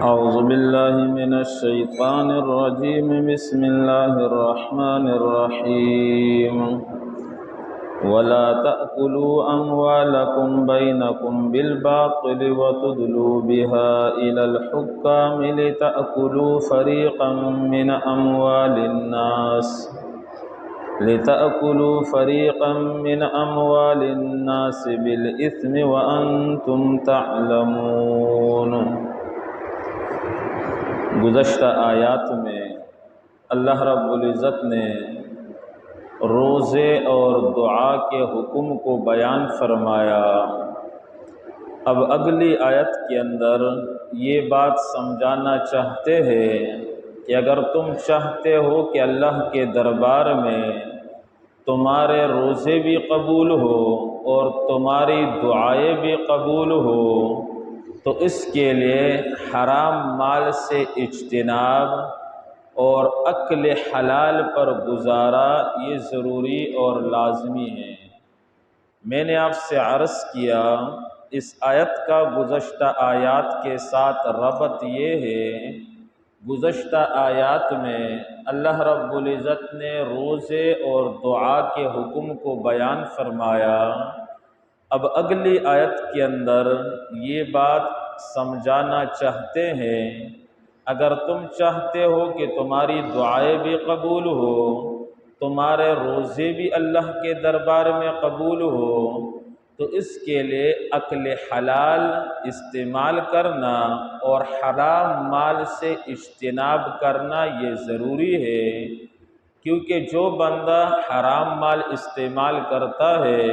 أعوذ بالله من الشيطان الرجيم بسم الله الرحمن الرحيم ولا تأكلوا أموالكم بينكم بالباطل وتدلوا بها إلى الحكام لتأكلوا فريقا من أموال الناس بالإثم وأنتم تعلمون۔ گزشتہ آیات میں اللہ رب العزت نے روزے اور دعا کے حکم کو بیان فرمایا۔ اب اگلی آیت کے اندر یہ بات سمجھانا چاہتے ہیں کہ اگر تم چاہتے ہو کہ اللہ کے دربار میں تمہارے روزے بھی قبول ہو اور تمہاری دعائیں بھی قبول ہو تو اس کے لیے حرام مال سے اجتناب اور اکل حلال پر گزارا یہ ضروری اور لازمی ہے۔ میں نے آپ سے عرض کیا اس آیت کا گزشتہ آیات کے ساتھ ربط یہ ہے، گزشتہ آیات میں اللہ رب العزت نے روزے اور دعا کے حکم کو بیان فرمایا۔ اب اگلی آیت کے اندر یہ بات سمجھانا چاہتے ہیں اگر تم چاہتے ہو کہ تمہاری دعائیں بھی قبول ہو، تمہارے روزے بھی اللہ کے دربار میں قبول ہو تو اس کے لیے اکل حلال استعمال کرنا اور حرام مال سے اجتناب کرنا یہ ضروری ہے، کیونکہ جو بندہ حرام مال استعمال کرتا ہے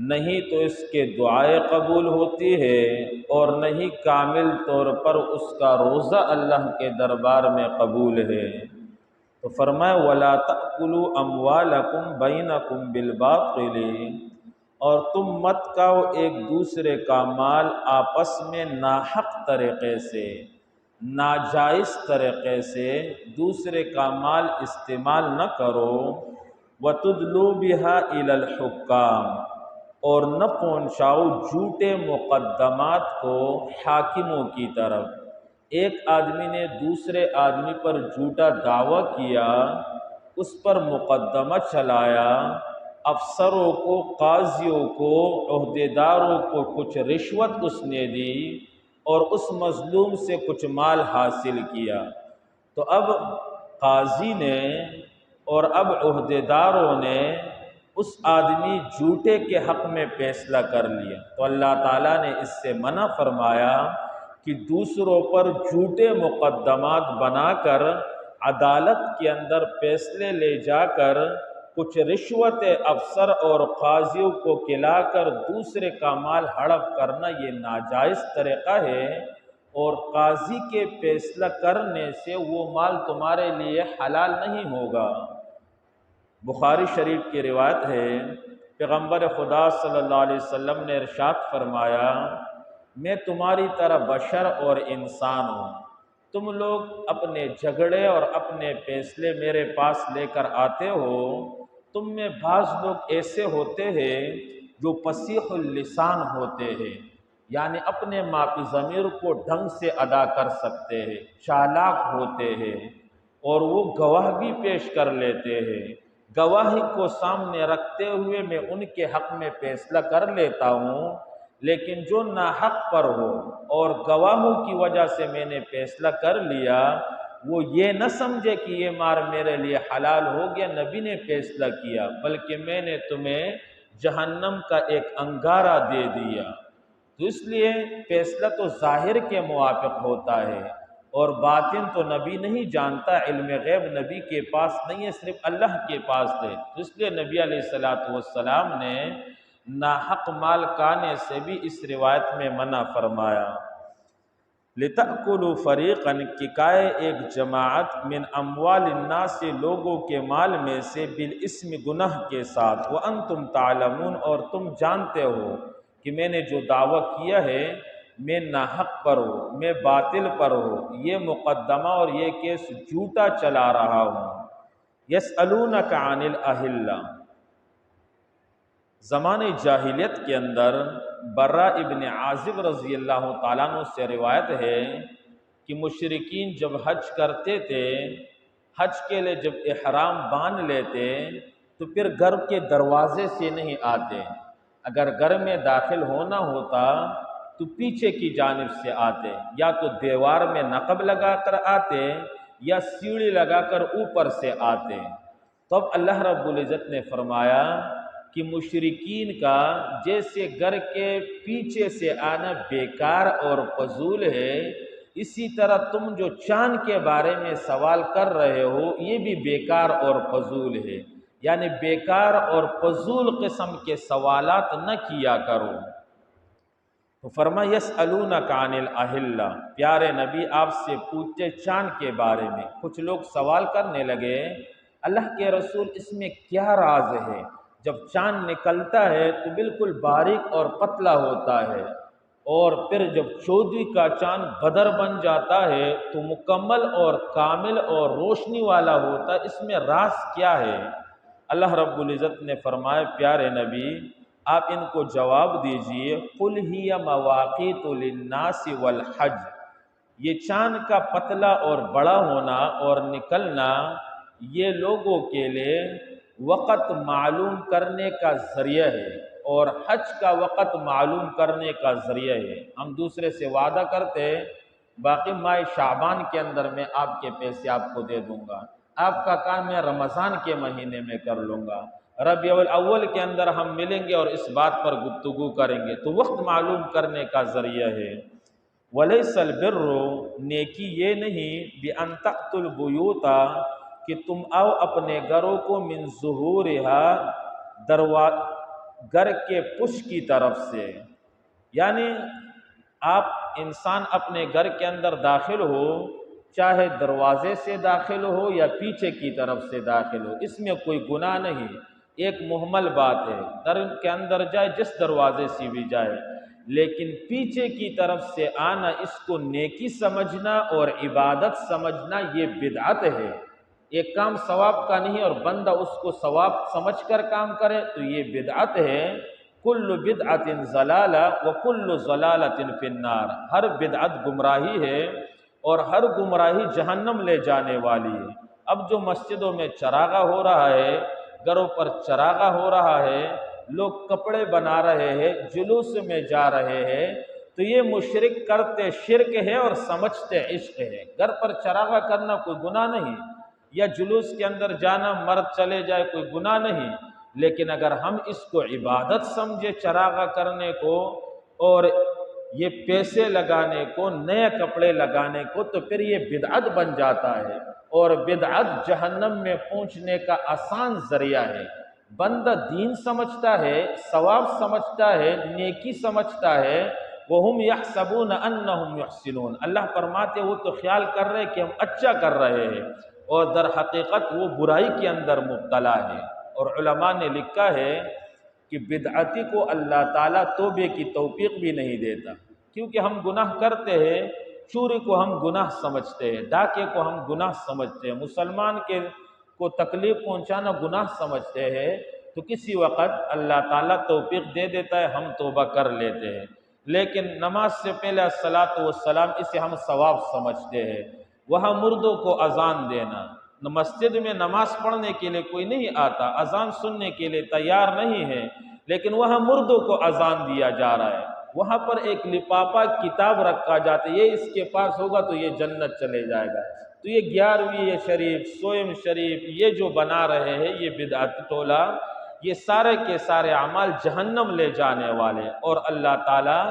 نہیں تو اس کے دعائیں قبول ہوتی ہے اور نہیں کامل طور پر اس کا روزہ اللہ کے دربار میں قبول ہے۔ تو فرمایا وَلَا تَأْكُلُوا أَمْوَالَكُمْ بَيْنَكُمْ بِالْبَاطِلِ، اور تم مت کھاؤ ایک دوسرے کا مال آپس میں ناحق طریقے سے، ناجائز طریقے سے دوسرے کا مال استعمال نہ کرو۔ وَتُدْلُوا بِهَا إِلَى الْحُكَّامِ، اور نہ پہنچاؤ جھوٹے مقدمات کو حاکموں کی طرف۔ ایک آدمی نے دوسرے آدمی پر جھوٹا دعویٰ کیا، اس پر مقدمہ چلایا، افسروں کو، قاضیوں کو، عہدیداروں کو کچھ رشوت اس نے دی اور اس مظلوم سے کچھ مال حاصل کیا، تو اب قاضی نے اور اب عہدیداروں نے اس آدمی جھوٹے کے حق میں فیصلہ کر لیا، تو اللہ تعالیٰ نے اس سے منع فرمایا کہ دوسروں پر جھوٹے مقدمات بنا کر عدالت کے اندر فیصلے لے جا کر کچھ رشوت افسر اور قاضیوں کو کھلا کر دوسرے کا مال ہڑپ کرنا یہ ناجائز طریقہ ہے، اور قاضی کے فیصلہ کرنے سے وہ مال تمہارے لیے حلال نہیں ہوگا۔ بخاری شریف کی روایت ہے، پیغمبر خدا صلی اللہ علیہ وسلم نے ارشاد فرمایا میں تمہاری طرح بشر اور انسان ہوں، تم لوگ اپنے جھگڑے اور اپنے فیصلے میرے پاس لے کر آتے ہو، تم میں بعض لوگ ایسے ہوتے ہیں جو فصیح اللسان ہوتے ہیں، یعنی اپنے مافی ضمیر کو ڈھنگ سے ادا کر سکتے ہیں، چالاک ہوتے ہیں، اور وہ گواہ بھی پیش کر لیتے ہیں، گواہی کو سامنے رکھتے ہوئے میں ان کے حق میں فیصلہ کر لیتا ہوں، لیکن جو ناحق پر ہو اور گواہوں کی وجہ سے میں نے فیصلہ کر لیا وہ یہ نہ سمجھے کہ یہ مال میرے لیے حلال ہو گیا، نبی نے فیصلہ کیا، بلکہ میں نے تمہیں جہنم کا ایک انگارہ دے دیا۔ تو اس لیے فیصلہ تو ظاہر کے موافق ہوتا ہے اور باطن تو نبی نہیں جانتا، علم غیب نبی کے پاس نہیں ہے، صرف اللہ کے پاس ہے۔ تو اس لیے نبی علیہ السلام نے ناحق مال کھانے سے بھی اس روایت میں منع فرمایا۔ لِتَأْكُلُوا فَرِيقًا، کہ کھائے ایک جماعت، من اموال الناس، لوگوں کے مال میں سے، بالاسم، گناہ کے ساتھ، وَأَنْتُمْ تَعْلَمُونَ، اور تم جانتے ہو کہ میں نے جو دعویٰ کیا ہے میں ناحق پر ہوں، میں باطل پر ہوں، یہ مقدمہ اور یہ کیس جھوٹا چلا رہا ہوں۔ يَسْأَلُونَكَ عَنِ الْأَهِلَّةِ، زمانے جاہلیت کے اندر برا ابن عازب رضی اللہ تعالیٰ عنہ سے روایت ہے کہ مشرکین جب حج کرتے تھے، حج کے لیے جب احرام باندھ لیتے تو پھر گھر کے دروازے سے نہیں آتے، اگر گھر میں داخل ہونا ہوتا تو پیچھے کی جانب سے آتے، یا تو دیوار میں نقب لگا کر آتے یا سیڑھی لگا کر اوپر سے آتے۔ تو اب اللہ رب العزت نے فرمایا کہ مشرکین کا جیسے گھر کے پیچھے سے آنا بیکار اور فضول ہے، اسی طرح تم جو چاند کے بارے میں سوال کر رہے ہو یہ بھی بیکار اور فضول ہے، یعنی بیکار اور فضول قسم کے سوالات نہ کیا کرو۔ تو فرمایا یسألونک عن الاہلہ، پیارے نبی آپ سے پوچھتے چاند کے بارے میں۔ کچھ لوگ سوال کرنے لگے اللہ کے رسول اس میں کیا راز ہے؟ جب چاند نکلتا ہے تو بالکل باریک اور پتلا ہوتا ہے، اور پھر جب 14 کا چاند بدر بن جاتا ہے تو مکمل اور کامل اور روشنی والا ہوتا ہے، اس میں راز کیا ہے؟ اللہ رب العزت نے فرمایا پیارے نبی آپ ان کو جواب دیجئے قل ہی مواقیت للناس والحج، یہ چاند کا پتلا اور بڑا ہونا اور نکلنا یہ لوگوں کے لیے وقت معلوم کرنے کا ذریعہ ہے، اور حج کا وقت معلوم کرنے کا ذریعہ ہے۔ ہم دوسرے سے وعدہ کرتے باقی ماہ شعبان کے اندر میں آپ کے پیسے آپ کو دے دوں گا، آپ کا کام میں رمضان کے مہینے میں کر لوں گا، ربیع الاول کے اندر ہم ملیں گے اور اس بات پر گفتگو کریں گے، تو وقت معلوم کرنے کا ذریعہ ہے۔ وَلَيْسَ الْبِرُّ، نیکی یہ نہیں بِأَن تَأْتُوا الْبُيُوتَ، کہ تم آؤ اپنے گھروں کو من ظہورہا، گھر کے پش کی طرف سے، یعنی آپ انسان اپنے گھر کے اندر داخل ہو چاہے دروازے سے داخل ہو یا پیچھے کی طرف سے داخل ہو، اس میں کوئی گناہ نہیں، ایک محمل بات ہے، در کے اندر جائے جس دروازے سے بھی جائے، لیکن پیچھے کی طرف سے آنا اس کو نیکی سمجھنا اور عبادت سمجھنا یہ بدعت ہے، ایک کام ثواب کا نہیں اور بندہ اس کو ثواب سمجھ کر کام کرے تو یہ بدعت ہے۔ کل بدعت ضلالہ وکل ضلالۃ فی النار، ہر بدعت گمراہی ہے اور ہر گمراہی جہنم لے جانے والی ہے۔ اب جو مسجدوں میں چراغاں ہو رہا ہے، گھروں پر چراغاں ہو رہا ہے، لوگ کپڑے بنا رہے ہیں، جلوس میں جا رہے ہیں، تو یہ مشرک کرتے شرک ہے اور سمجھتے عشق ہے۔ گھر پر چراغاں کرنا کوئی گناہ نہیں، یا جلوس کے اندر جانا مرد چلے جائے کوئی گناہ نہیں، لیکن اگر ہم اس کو عبادت سمجھے چراغاں کرنے کو اور یہ پیسے لگانے کو، نئے کپڑے لگانے کو، تو پھر یہ بدعت بن جاتا ہے، اور بدعت جہنم میں پہنچنے کا آسان ذریعہ ہے۔ بندہ دین سمجھتا ہے، ثواب سمجھتا ہے، نیکی سمجھتا ہے، وَهُمْ يَحْسَبُونَ أَنَّهُمْ يُحْسِنُونَ، اللہ فرماتے وہ تو خیال کر رہے کہ ہم اچھا کر رہے ہیں، اور در حقیقت وہ برائی کے اندر مبتلا ہے۔ اور علماء نے لکھا ہے کہ بدعتی کو اللہ تعالیٰ توبے کی توفیق بھی نہیں دیتا، کیونکہ ہم گناہ کرتے ہیں، چوری کو ہم گناہ سمجھتے ہیں، ڈاکے کو ہم گناہ سمجھتے ہیں، مسلمان کو تکلیف پہنچانا گناہ سمجھتے ہیں، تو کسی وقت اللہ تعالیٰ توفیق دے دیتا ہے، ہم توبہ کر لیتے ہیں، لیکن نماز سے پہلے الصلاۃ والسلام اسے ہم ثواب سمجھتے ہیں۔ وہاں مردوں کو اذان دینا، مسجد میں نماز پڑھنے کے لیے کوئی نہیں آتا، اذان سننے کے لیے تیار نہیں ہے، لیکن وہاں مردوں کو اذان دیا جا رہا ہے، وہاں پر ایک لفافہ کتاب رکھا جاتا ہے، یہ اس کے پاس ہوگا تو یہ جنت چلے جائے گا، تو یہ 11ویں شریف، سوئم شریف یہ جو بنا رہے ہیں یہ بدعت ٹولہ، یہ سارے کے سارے اعمال جہنم لے جانے والے، اور اللہ تعالیٰ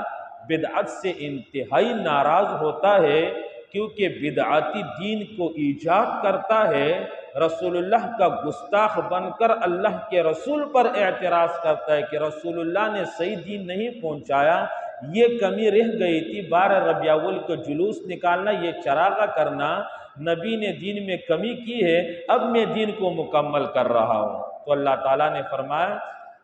بدعت سے انتہائی ناراض ہوتا ہے، کیونکہ بدعاتی دین کو ایجاد کرتا ہے، رسول اللہ کا گستاخ بن کر اللہ کے رسول پر اعتراض کرتا ہے کہ رسول اللہ نے صحیح دین نہیں پہنچایا، یہ کمی رہ گئی تھی، 12 ربیع الاول کو جلوس نکالنا، یہ چراغاں کرنا، نبی نے دین میں کمی کی ہے، اب میں دین کو مکمل کر رہا ہوں۔ تو اللہ تعالیٰ نے فرمایا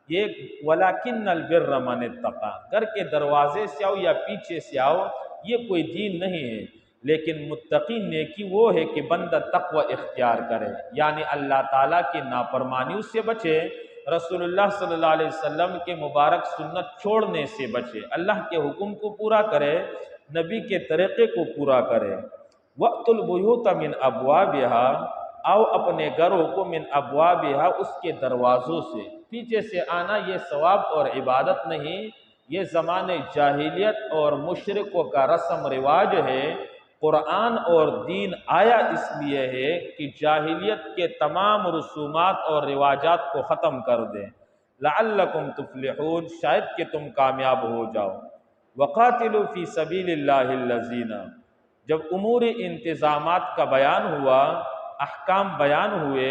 یہ وَلَكِنَّ الْبِرَّ مَنِ اتَّقَىٰ، گھر کے دروازے سے آؤ یا پیچھے سے آؤ یہ کوئی دین نہیں ہے، لیکن متقی نیکی وہ ہے کہ بندہ تقوی اختیار کرے، یعنی اللہ تعالیٰ کی نافرمانیوں سے بچے، رسول اللہ صلی اللہ علیہ وسلم کے مبارک سنت چھوڑنے سے بچے، اللہ کے حکم کو پورا کرے، نبی کے طریقے کو پورا کرے۔ وَأْتُوا الْبُيُوتَ مِنْ أَبْوَابِهَا، آؤ اپنے گھروں کو من ابوابہا اس کے دروازوں سے۔ پیچھے سے آنا یہ ثواب اور عبادت نہیں، یہ زمانے جاہلیت اور مشرکوں کا رسم رواج ہے۔ قرآن اور دین آیا اس لیے ہے کہ جاہلیت کے تمام رسومات اور رواجات کو ختم کر دیں۔ لعلکم تفلحون، شاید کہ تم کامیاب ہو جاؤ۔ وقاتلوا فی سبیل اللہ الذین، جب امور انتظامات کا بیان ہوا، احکام بیان ہوئے،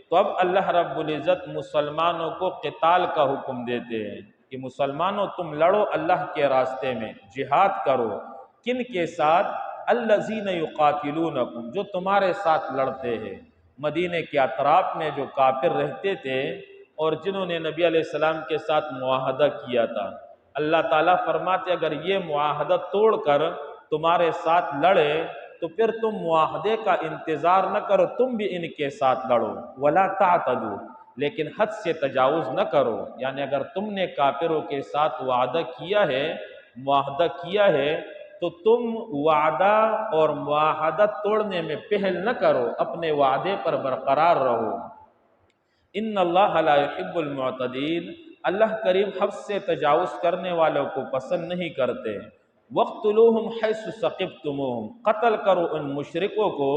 تو اب اللہ رب العزت مسلمانوں کو قتال کا حکم دیتے ہیں کہ مسلمانوں تم لڑو اللہ کے راستے میں، جہاد کرو۔ کن کے ساتھ؟ الذین یقاتلونکم، جو تمہارے ساتھ لڑتے ہیں۔ مدینے کے اطراف میں جو کافر رہتے تھے اور جنہوں نے نبی علیہ السلام کے ساتھ معاہدہ کیا تھا، اللہ تعالیٰ فرماتے اگر یہ معاہدہ توڑ کر تمہارے ساتھ لڑے تو پھر تم معاہدے کا انتظار نہ کرو، تم بھی ان کے ساتھ لڑو۔ وَلَا تَعْتَدُوا، لیکن حد سے تجاوز نہ کرو، یعنی اگر تم نے کافروں کے ساتھ وعدہ کیا ہے، معاہدہ کیا ہے، تو تم وعدہ اور معاہدہ توڑنے میں پہل نہ کرو، اپنے وعدے پر برقرار رہو۔ ان اللہ لا يحب المعتدین، اللہ کریم حد سے تجاوز کرنے والوں کو پسند نہیں کرتے۔ وَاقْتُلُوهُمْ حَيْثُ ثَقِفْتُمُوهُمْ، قتل کرو ان مشرکوں کو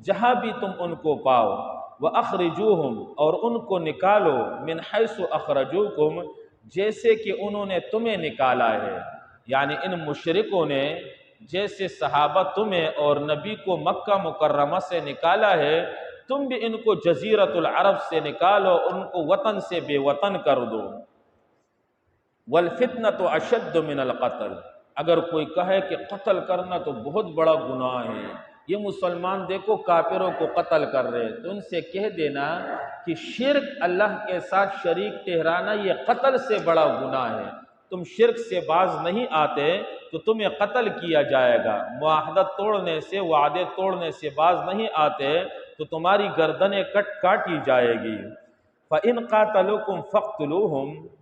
جہاں بھی تم ان کو پاؤ۔ وَأَخْرِجُوهُمْ، اور ان کو نکالو، من حَيْثُ أَخْرَجُوكُمْ، جیسے کہ انہوں نے تمہیں نکالا ہے، یعنی ان مشرکوں نے جیسے صحابہ تمہیں اور نبی کو مکہ مکرمہ سے نکالا ہے، تم بھی ان کو جزیرۃ العرب سے نکالو، ان کو وطن سے بے وطن کر دو۔ وَالْفِتْنَةُ أَشَدُّ مِنَ الْقَتْلِ، اگر کوئی کہے کہ قتل کرنا تو بہت بڑا گناہ ہے، یہ مسلمان دیکھو کافروں کو قتل کر رہے، تو ان سے کہہ دینا کہ شرک اللہ کے ساتھ شریک ٹھہرانا یہ قتل سے بڑا گناہ ہے، تم شرک سے باز نہیں آتے تو تمہیں قتل کیا جائے گا، معاہدہ توڑنے سے، وعدے توڑنے سے باز نہیں آتے تو تمہاری گردنیں کاٹی جائے گی۔ فَإِنْ قَاتَلُوكُمْ فَاقْتُلُوهُمْ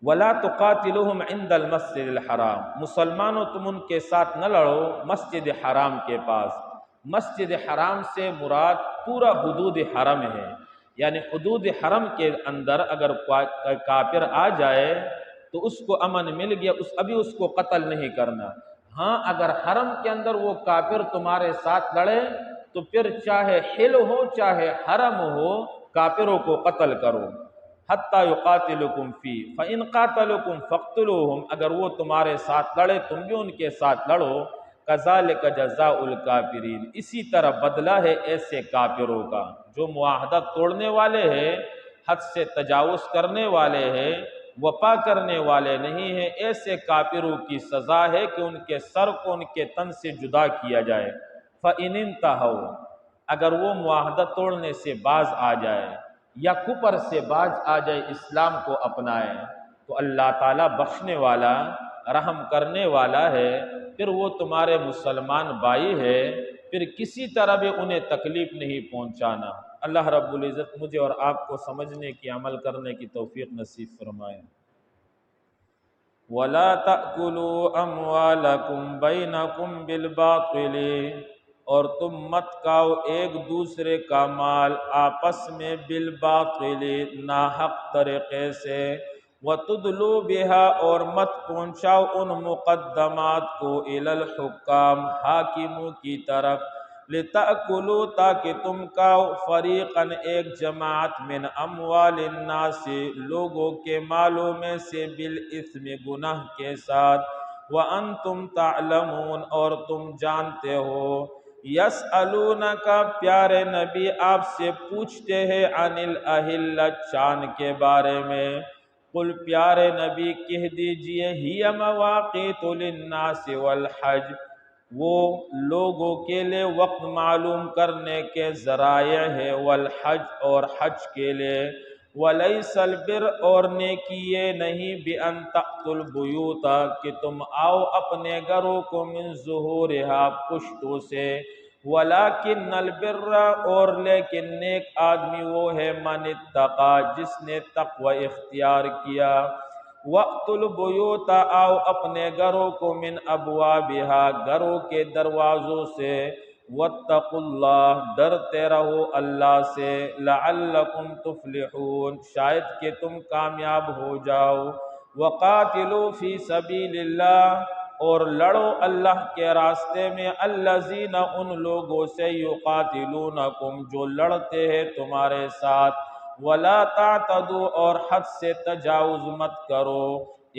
وَلَا تُقَاتِلُوهُمْ عِنْدَ الْمَسْجِدِ الْحَرَامِ، مسلمانوں تم ان کے ساتھ نہ لڑو مسجد حرام کے پاس۔ مسجد حرام سے مراد پورا حدود حرم ہے، یعنی حدود حرم کے اندر اگر کافر آ جائے تو اس کو امن مل گیا، ابھی اس کو قتل نہیں کرنا۔ ہاں اگر حرم کے اندر وہ کافر تمہارے ساتھ لڑے تو پھر چاہے حل ہو چاہے حرم ہو، کافروں کو قتل کرو۔ حتی یقاتلکم فی، فإن قاتلکم فاقتلوہم، اگر وہ تمہارے ساتھ لڑے تم بھی ان کے ساتھ لڑو۔ کذالک جزاء الکافرین، اسی طرح بدلہ ہے ایسے کافروں کا جو معاہدہ توڑنے والے ہیں، حد سے تجاوز کرنے والے ہیں، وفا کرنے والے نہیں ہیں، ایسے کافروں کی سزا ہے کہ ان کے سر کو ان کے تن سے جدا کیا جائے۔ فإن انتہوا، اگر وہ معاہدہ توڑنے سے باز آ جائے یا کفر سے باز آ جائے، اسلام کو اپنائے، تو اللہ تعالیٰ بخشنے والا، رحم کرنے والا ہے، پھر وہ تمہارے مسلمان بھائی ہے، پھر کسی طرح بھی انہیں تکلیف نہیں پہنچانا۔ اللہ رب العزت مجھے اور آپ کو سمجھنے کی، عمل کرنے کی توفیق نصیب فرمائے۔ وَلَا تَأْكُلُوا أَمْوَالَكُمْ بَيْنَكُمْ بِالْبَاطِلِ، اور تم مت کھاؤ ایک دوسرے کا مال آپس میں بالباطل، ناحق طریقے سے، وَتُدْلُوا بِهَا، اور مت پہنچاؤ ان مقدمات کو إِلَى الْحُكَّامِ، حاکموں کی طرف، لِتَأْكُلُوا، تاکہ تم کھاؤ، فَرِيقًا، ایک جماعت، من اموال الناس، لوگوں کے مالوں میں سے، بالإثم، گناہ کے ساتھ، وَأَنْتُمْ تَعْلَمُونَ، اور تم جانتے ہو۔ یسألونک، پیارے نبی آپ سے پوچھتے ہیں، عن الأہلہ، چاند کے بارے میں، قل، پیارے نبی کہہ دیجئے، ہی مواقیت للناس والحج، وہ لوگوں کے لیے وقت معلوم کرنے کے ذرائع ہے، والحج، اور حج کے لیے، وَلَيْسَ الْبِرُّ، اور نیکی یہ نہیں، بِأَن تَأْتُوا الْبُيُوتَ، کہ تم آؤ اپنے گھروں کو، من ظہورها، پشتوں سے، وَلَكِنَّ الْبِرَّ، اور لیکن نیک آدمی وہ ہے، من اتقى، جس نے تقوی اختیار کیا۔ وَأْتُوا الْبُيُوتَ، آؤ اپنے گھروں کو، من ابوابها، گھروں کے دروازوں سے، واتقوا اللہ، ڈرتے رہو اللہ سے، لعلکم تفلحون، شاید کہ تم کامیاب ہو جاؤ۔ وقاتلوا فی سبیل اللہ، اور لڑو اللہ کے راستے میں، الذین، ان لوگوں سے، یقاتلونکم، جو لڑتے ہیں تمہارے ساتھ، ولا تعتدوا، اور حد سے تجاوز مت کرو،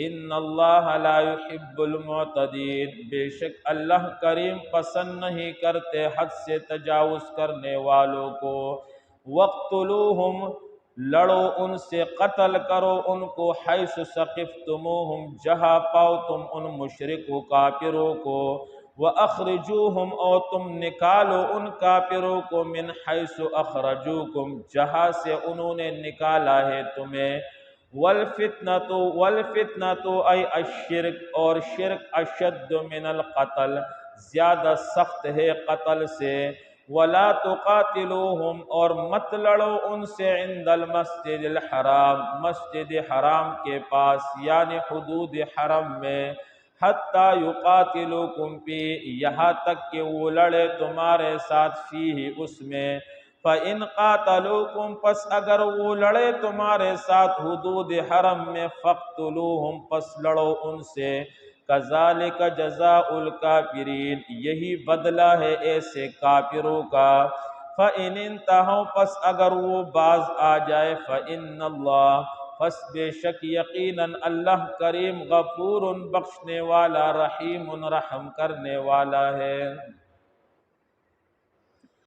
ان اللہ لا يحب المعتدین، بے شک اللہ کریم پسند نہیں کرتے حد سے تجاوز کرنے والوں کو۔ وقتلوہم، لڑو ان سے، قتل کرو ان کو، حیث ثقفتموہم، جہاں پاؤ تم ان مشرک و کافروں کو، وَأَخْرِجُوهُمْ، اور تم نکالو ان کافروں کو، من حیث اخرجوکم، جہاں سے انہوں نے نکالا ہے تمہیں، والفتنة ای الشرک، اور شرک، اشد من القتل، زیادہ سخت ہے قتل سے، ولا تقاتلوہم، اور مت لڑو ان سے، عند المسجد الحرام، مسجد حرام کے پاس، یعنی حدود حرم میں، حتی یقاتلوکم فی، یہاں تک کہ وہ لڑے تمہارے ساتھ، فیہ، اس میں، فَإِنْ قَاتَلُوكُمْ، پس اگر وہ لڑے تمہارے ساتھ حدود حرم میں، فَاقْتُلُوهُمْ، پس لڑو ان سے، كَذَلِكَ جَزَاءُ الْكَافِرِينَ، یہی بدلہ ہے ایسے کافروں کا۔ فَإِنِ انْتَهَوْا، پس اگر وہ باز آ جائے، فَإِنَّ اللَّهَ، پس بے شک یقیناً اللہ کریم، غفور، بخشنے والا، رحیم، رحم کرنے والا ہے۔